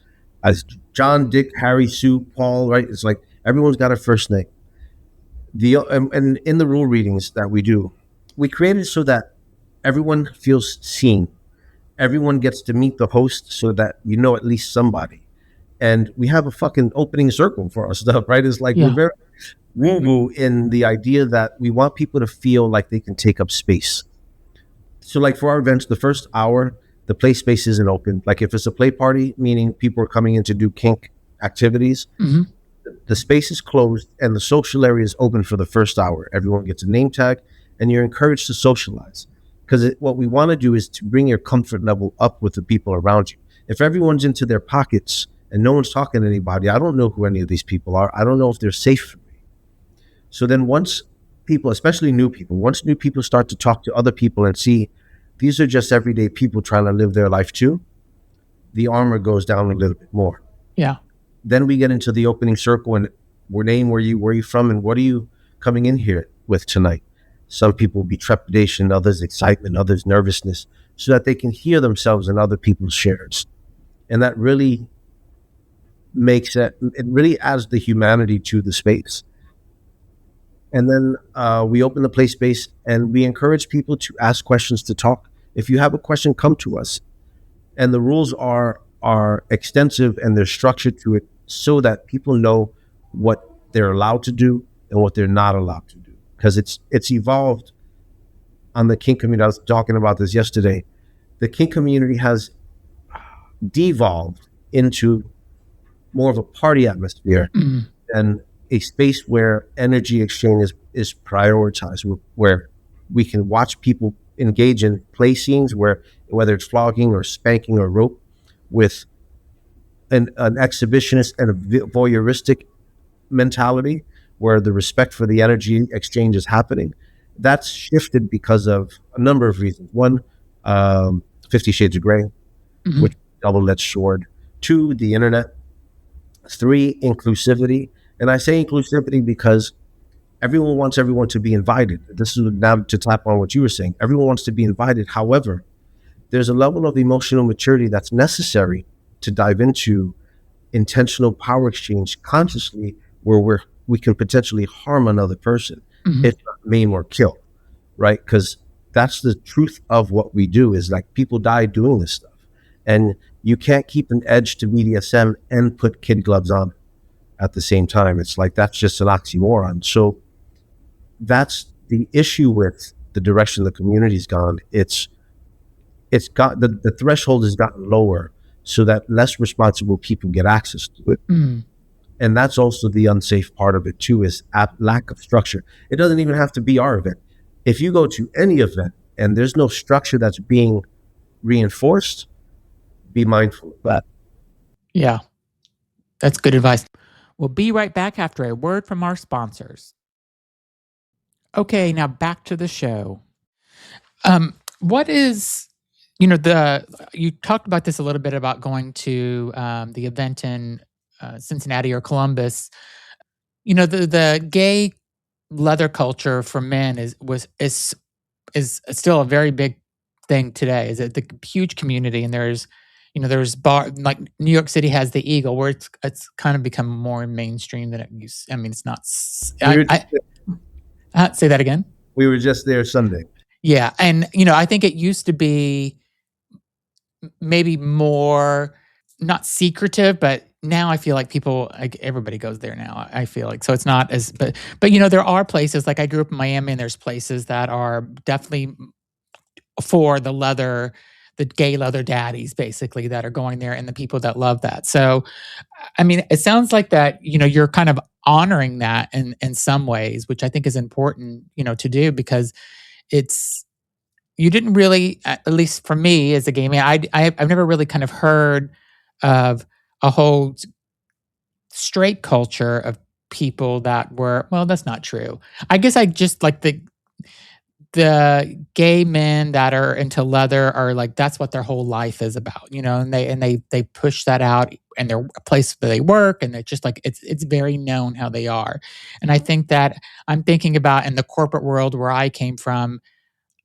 As John, Dick, Harry, Sue, Paul, right? It's like everyone's got a first name. And in the rule readings that we do, we created so that everyone feels seen. Everyone gets to meet the host so that at least somebody. And we have a fucking opening circle for our stuff, right? It's like we're very woo-woo in the idea that we want people to feel like they can take up space. So like for our events, the first hour, the play space isn't open. Like if it's a play party, meaning people are coming in to do kink activities, the space is closed and the social area is open for the first hour. Everyone gets a name tag and you're encouraged to socialize. Because what we want to do is to bring your comfort level up with the people around you. If everyone's into their pockets and no one's talking to anybody, I don't know who any of these people are. I don't know if they're safe for me. So then once people, especially new people start to talk to other people and see these are just everyday people trying to live their life too, the armor goes down a little bit more. Yeah. Then we get into the opening circle and where are you from and what are you coming in here with tonight? Some people will be trepidation, others excitement, others nervousness, so that they can hear themselves in other people's shares. And that really it really adds the humanity to the space. And then we open the play space and we encourage people to ask questions, to talk. If you have a question, come to us. And the rules are extensive and they're structured to it so that people know what they're allowed to do and what they're not allowed to do. Because it's evolved on the kink community. I was talking about this yesterday. The kink community has devolved into more of a party atmosphere than a space where energy exchange is prioritized, where we can watch people engage in play scenes where whether it's flogging or spanking or rope with an exhibitionist and a voyeuristic mentality where the respect for the energy exchange is happening. That's shifted because of a number of reasons. One, 50 Shades of Grey, which double-edged sword. 2, the internet. 3, inclusivity. And I say inclusivity because everyone wants everyone to be invited. This is now to tap on what you were saying. Everyone wants to be invited. However, there's a level of emotional maturity that's necessary to dive into intentional power exchange consciously where we can potentially harm another person, if not maim or kill, right? Because that's the truth of what we do is like people die doing this stuff. And you can't keep an edge to BDSM and put kid gloves on at the same time. It's like that's just an oxymoron. So that's the issue with the direction the community's gone. It's it's got the threshold has gotten lower so that less responsible people get access to it. And that's also the unsafe part of it too, is lack of structure. It doesn't even have to be our event. If you go to any event and there's no structure that's being reinforced, be mindful of that. Yeah, that's good advice. We'll be right back after a word from our sponsors. Okay, now back to the show. What is, you talked about this a little bit about going to the event in Cincinnati or Columbus. The gay leather culture for men is still a very big thing today. Is it the huge community, and there's bar like New York City has the Eagle, where it's kind of become more mainstream than it used. I mean, it's not. Say that again. We were just there Sunday. Yeah, and I think it used to be maybe more not secretive, but now I feel like everybody goes there now. I feel like, so it's not as, but there are places, like I grew up in Miami, and there's places that are definitely for the gay leather daddies, basically, that are going there, and the people that love that. So, I mean, it sounds like that, you're kind of honoring that in some ways, which I think is important, to do, because you didn't really, at least for me as a gay man, I've never really kind of heard of a whole straight culture of people that were, well, that's not true. I guess I just like the gay men that are into leather are like, that's what their whole life is about, and they push that out in their place where they work, and it's just like it's very known how they are. And I think that I'm thinking about in the corporate world where I came from,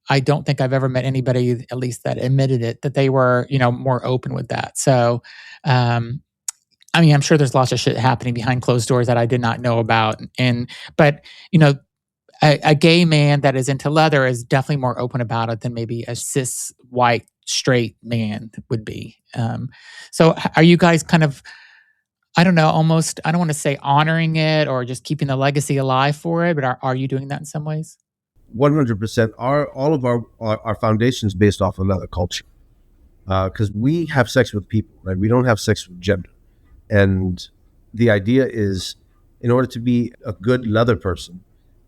I don't think I've ever met anybody, at least that admitted it, that they were, more open with that. So, I mean, I'm sure there's lots of shit happening behind closed doors that I did not know about. But a gay man that is into leather is definitely more open about it than maybe a cis white straight man would be. So are you guys kind of, I don't know, almost, I don't want to say honoring it or just keeping the legacy alive for it, but are you doing that in some ways? 100%. All of our foundations based off of leather culture, because we have sex with people, right? We don't have sex with gender. And the idea is, in order to be a good leather person,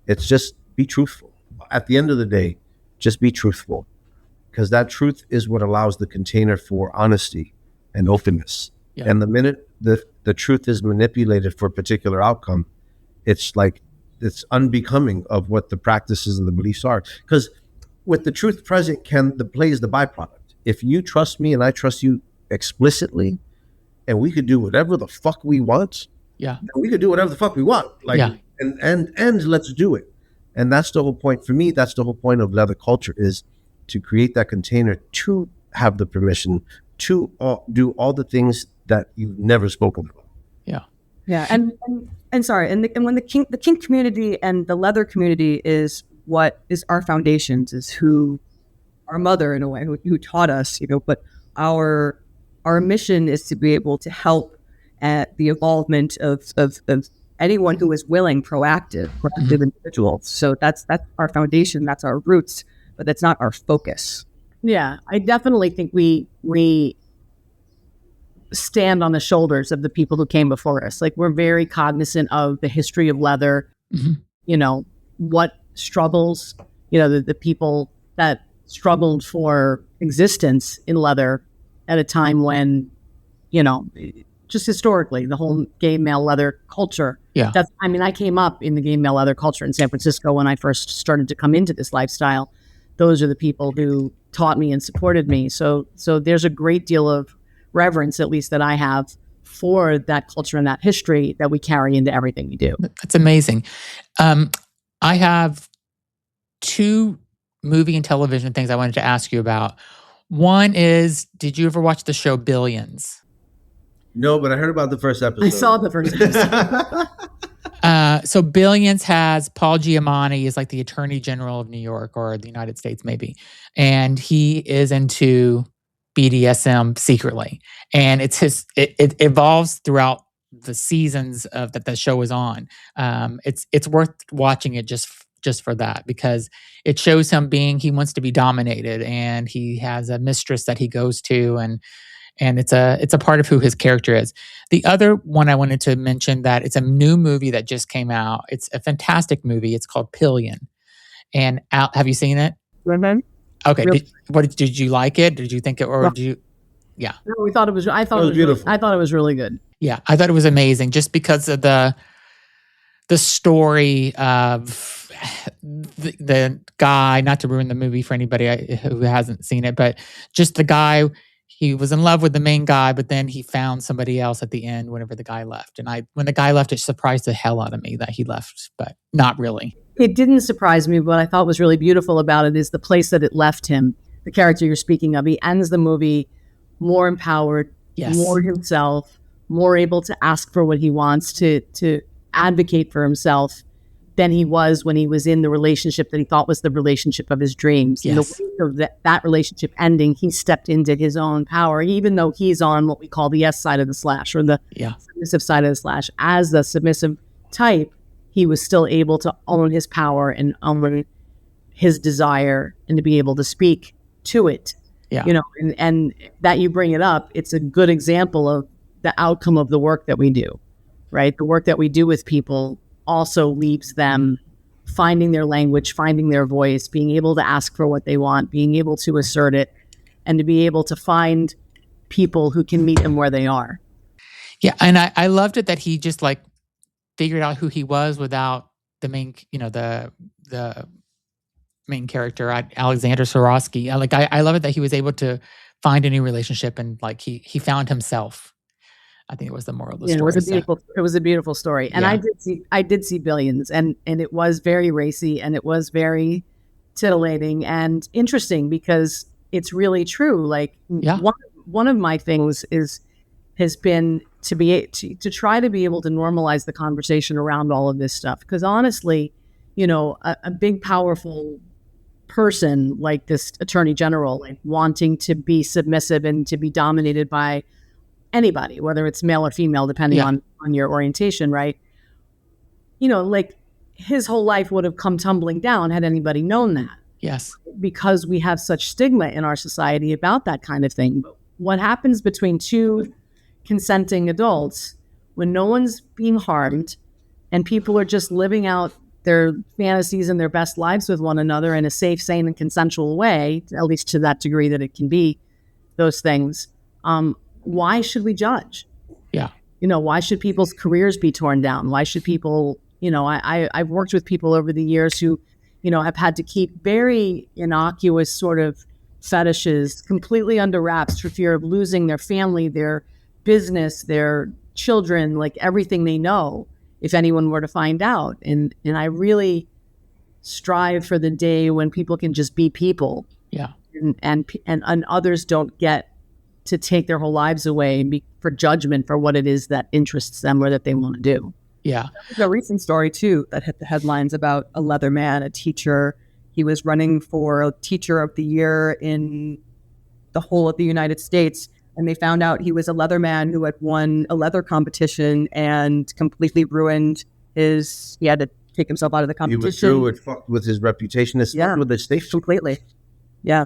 it's just be truthful. At the end of the day, just be truthful, because that truth is what allows the container for honesty and openness. Yeah. And the minute the truth is manipulated for a particular outcome, it's unbecoming of what the practices and the beliefs are. Because with the truth present, the play is the byproduct. If you trust me and I trust you explicitly, and we could do whatever the fuck we want. Yeah. We could do whatever the fuck we want. And let's do it. And that's the whole point. For me, that's the whole point of leather culture, is to create that container to have the permission to do all the things that you've never spoken about. Yeah. Yeah. And sorry. And when the kink community and the leather community is what is our foundations, is who our mother, in a way, who taught us, but our mission is to be able to help at the involvement of anyone who is willing, proactive individuals. So that's our foundation, that's our roots, but that's not our focus. Yeah, I definitely think we stand on the shoulders of the people who came before us. Like, we're very cognizant of the history of leather, what struggles, the people that struggled for existence in leather at a time when, just historically, the whole gay male leather culture. Yeah. I came up in the gay male leather culture in San Francisco when I first started to come into this lifestyle. Those are the people who taught me and supported me. So there's a great deal of reverence, at least that I have, for that culture and that history that we carry into everything we do. That's amazing. I have two movie and television things I wanted to ask you about. One is, did you ever watch the show Billions? No, but I heard about the first episode. I saw the first episode. So Billions has Paul Giamatti is like the Attorney General of New York, or the United States maybe. And he is into BDSM secretly. And it evolves throughout the seasons of that the show is on. It's worth watching it just just for that, because it shows him he wants to be dominated, and he has a mistress that he goes to, and it's a part of who his character is. The other one I wanted to mention, that it's a new movie that just came out. It's a fantastic movie. It's called Pillion. And have you seen it? Mhm. Okay. Real- Did you like it? Did you think it, or Well- did you? Yeah. No, we thought it was. I thought It was really- beautiful. I thought it was really good. Yeah, I thought it was amazing just because of the story of the guy. Not to ruin the movie for anybody who hasn't seen it, but just the guy. He was in love with the main guy, but then he found somebody else at the end whenever the guy left. And when the guy left, it surprised the hell out of me that he left, but not really. It didn't surprise me. What I thought was really beautiful about it is the place that it left him. The character you're speaking of, he ends the movie more empowered, Yes. more himself, more able to ask for what he wants, to advocate for himself than he was when he was in the relationship that he thought was the relationship of his dreams. In Yes. the wake of that relationship ending, he stepped into his own power, even though he's on what we call the S side of the slash, or the Yeah. submissive side of the slash. As the submissive type, he was still able to own his power and own his desire, and to be able to speak to it. Yeah. You know, and that you bring it up, it's a good example of the outcome of the work that we do, right? The work that we do with people also leaves them finding their language, finding their voice, being able to ask for what they want, being able to assert it, and to be able to find people who can meet them where they are. Yeah. And I loved it that he just like figured out who he was without the main, the main character, Alexander Sorosky. I love it that he was able to find a new relationship, and like he found himself. I think it was the moral of the story. It was a beautiful story. And Yeah. I did see Billions, and it was very racy, and it was very titillating and interesting, because it's really true. Like, Yeah. one of my things has been to try to be able to normalize the conversation around all of this stuff. Because honestly, a big, powerful person like this attorney general, like wanting to be submissive and to be dominated by anybody, whether it's male or female, depending Yeah. on your orientation, right? Like, his whole life would have come tumbling down had anybody known that, Yes. because we have such stigma in our society about that kind of thing. But what happens between two consenting adults when no one's being harmed and people are just living out their fantasies and their best lives with one another in a safe, sane, and consensual way, at least to that degree that it can be those things, why should we judge? Yeah. Why should people's careers be torn down? Why should people, I've worked with people over the years who, have had to keep very innocuous sort of fetishes completely under wraps for fear of losing their family, their business, their children, like everything they know, if anyone were to find out. And I really strive for the day when people can just be people. Yeah. And others don't get to take their whole lives away for judgment for what it is that interests them or that they want to do. Yeah. There's a recent story too that hit the headlines about a leather man, a teacher. He was running for a teacher of the year in the whole of the United States, and they found out he was a leather man who had won a leather competition and completely ruined he had to take himself out of the He competition. withdrew. It fucked with his reputation. It's Yeah. with the station. Completely. Yeah.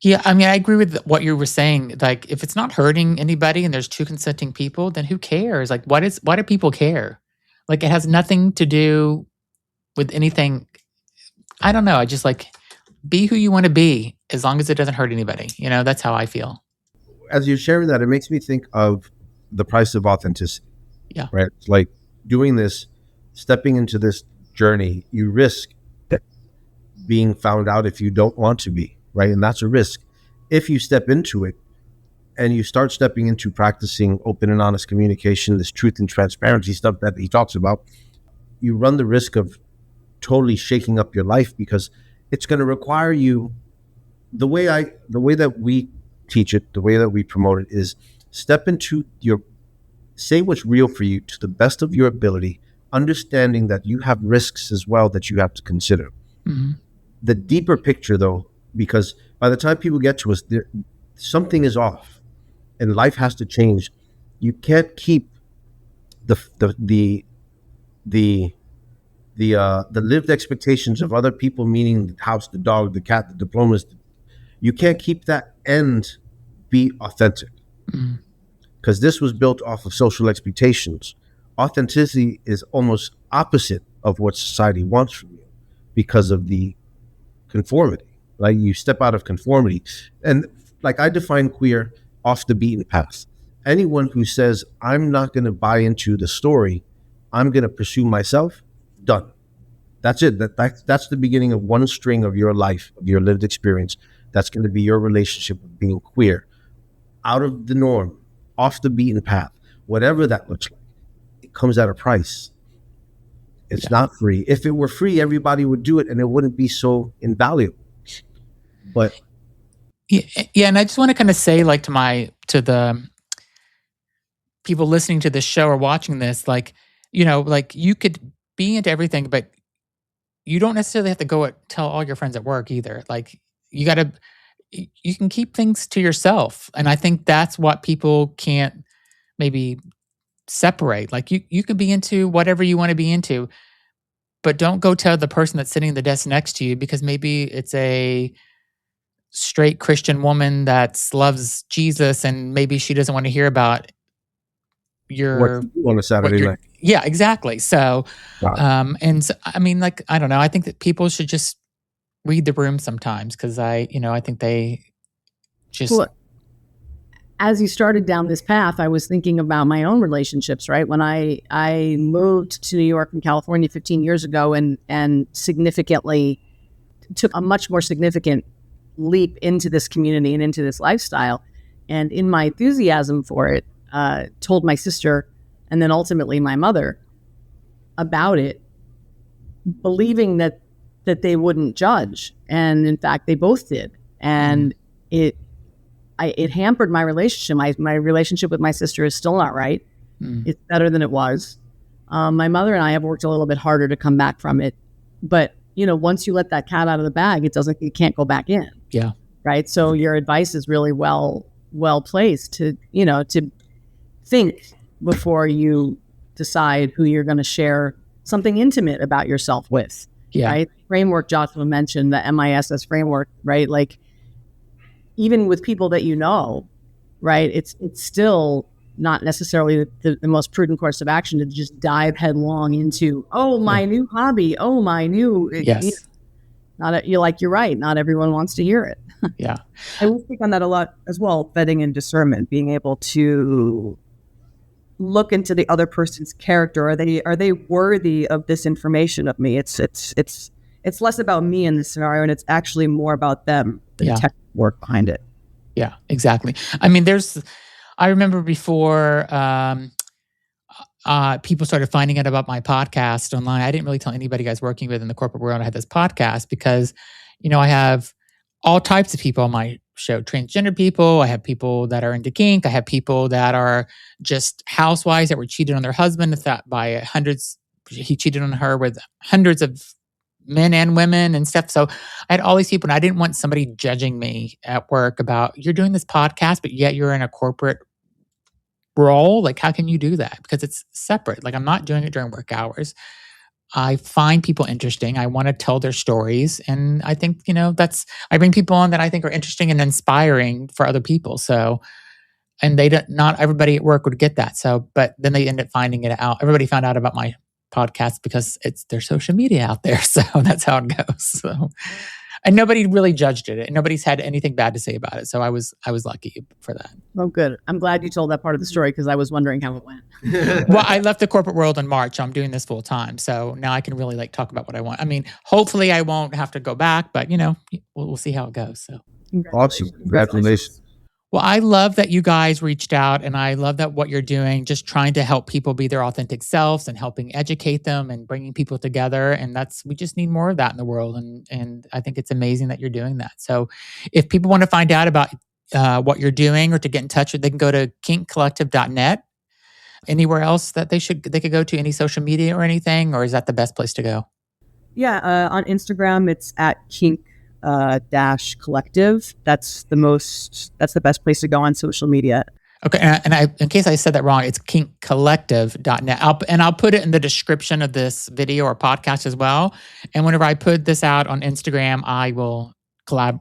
Yeah, I mean, I agree with what you were saying. Like, if it's not hurting anybody and there's two consenting people, then who cares? Like, why do people care? Like, it has nothing to do with anything. I don't know. I just like, be who you want to be as long as it doesn't hurt anybody. That's how I feel. As you're sharing that, it makes me think of the price of authenticity. Yeah. Right. It's like doing this, stepping into this journey, you risk being found out if you don't want to be. Right. And that's a risk. If you step into it and you start stepping into practicing open and honest communication, this truth and transparency stuff that he talks about, you run the risk of totally shaking up your life, because it's going to require you, the way that we teach it, the way that we promote it, is step into say what's real for you to the best of your ability, understanding that you have risks as well that you have to consider. Mm-hmm. The deeper picture, though, because by the time people get to us, something is off and life has to change. You can't keep the the lived expectations of other people, meaning the house, the dog, the cat, the diplomas. You can't keep that and be authentic, because this was built off of social expectations. Authenticity is almost opposite of what society wants from you because of the conformity. Like, you step out of conformity. And like, I define queer off the beaten path. Anyone who says, I'm not going to buy into the story, I'm going to pursue myself, done. That's it. That's the beginning of one string of your life, of your lived experience. That's going to be your relationship with being queer, out of the norm, off the beaten path, whatever that looks like. It comes at a price. It's not free. If it were free, everybody would do it and it wouldn't be so invaluable. But yeah, and I just want to kind of say, like, to the people listening to this show or watching this, like, like, you could be into everything, but you don't necessarily have to go tell all your friends at work either. Like, you can keep things to yourself, and I think that's what people can't maybe separate. Like, you can be into whatever you want to be into, but don't go tell the person that's sitting at the desk next to you, because maybe it's a straight Christian woman that loves Jesus, and maybe she doesn't want to hear about your what you do on a Saturday night. Yeah, exactly. So, Wow. and so, I mean, like, I don't know. I think that people should just read the room sometimes, because I think they just. Well, as you started down this path, I was thinking about my own relationships, right? When I moved to New York from California 15 years ago, and significantly took a much more significant leap into this community and into this lifestyle. And in my enthusiasm for it, told my sister and then ultimately my mother about it, believing that they wouldn't judge. And in fact, they both did. And it hampered my relationship. My relationship with my sister is still not right. It's better than it was. My mother and I have worked a little bit harder to come back from it. But, once you let that cat out of the bag, it can't go back in. Yeah. Right. So your advice is really well placed to think before you decide who you're going to share something intimate about yourself with. Yeah. Right. Framework Joshua mentioned, the MISS framework, right? Like, even with people that right, it's still not necessarily the most prudent course of action to just dive headlong into, my new hobby, my new. Yes. You're right. Not everyone wants to hear it. Yeah. I will speak on that a lot as well. Vetting and discernment, being able to look into the other person's character. Are they worthy of this information of me? It's less about me in this scenario, and it's actually more about them, the tech work behind it. Yeah, exactly. I mean, I remember before people started finding out about my podcast online, I didn't really tell anybody I was working with in the corporate world I had this podcast, because, I have all types of people on my show. Transgender people, I have people that are into kink, I have people that are just housewives that were cheated on their husband by hundreds. He cheated on her with hundreds of men and women and stuff. So I had all these people, and I didn't want somebody judging me at work about, you're doing this podcast, but yet you're in a corporate role. Like, how can you do that? Because it's separate. Like, I'm not doing it during work hours. I find people interesting. I want to tell their stories. And I think, I bring people on that I think are interesting and inspiring for other people. So, and not everybody at work would get that. So, but then they end up finding it out. Everybody found out about my podcast because it's their social media out there. So that's how it goes. So, and nobody really judged it. And nobody's had anything bad to say about it. So I was lucky for that. Oh, good. I'm glad you told that part of the story, because I was wondering how it went. Well, I left the corporate world in March. I'm doing this full time. So now I can really talk about what I want. I mean, hopefully I won't have to go back, but we'll see how it goes. So Awesome. Congratulations. Well, I love that you guys reached out, and I love that what you're doing, just trying to help people be their authentic selves and helping educate them and bringing people together. And we just need more of that in the world. And I think it's amazing that you're doing that. So if people want to find out about what you're doing or to get in touch with, they can go to kinkcollective.net. Anywhere else that they could go to, any social media or anything, or is that the best place to go? Yeah. On Instagram, it's at Kink -collective. That's the best place to go on social media. Okay, in case I said that wrong, it's kinkcollective.net. I'll put it in the description of this video or podcast as well. And whenever I put this out on Instagram, I will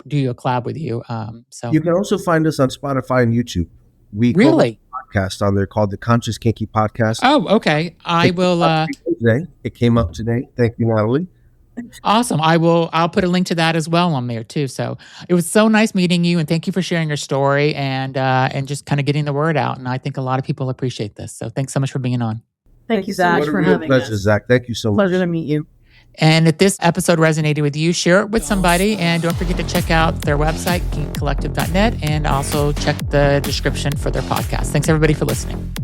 do a collab with you. So You can also find us on Spotify and YouTube. We really podcast on there called the Conscious Kinky Podcast. Oh, okay. I will. Today it came up today. Thank you, Natalie. Awesome. I'll put a link to that as well on there too. So it was so nice meeting you, and thank you for sharing your story and just kind of getting the word out. And I think a lot of people appreciate this. So thanks so much for being on. Thank you, Zach, What a for real having pleasure, us. Zach. Thank you so much. Pleasure to meet you. And if this episode resonated with you, share it with somebody. And don't forget to check out their website, kinkcollective.net, and also check the description for their podcast. Thanks everybody for listening.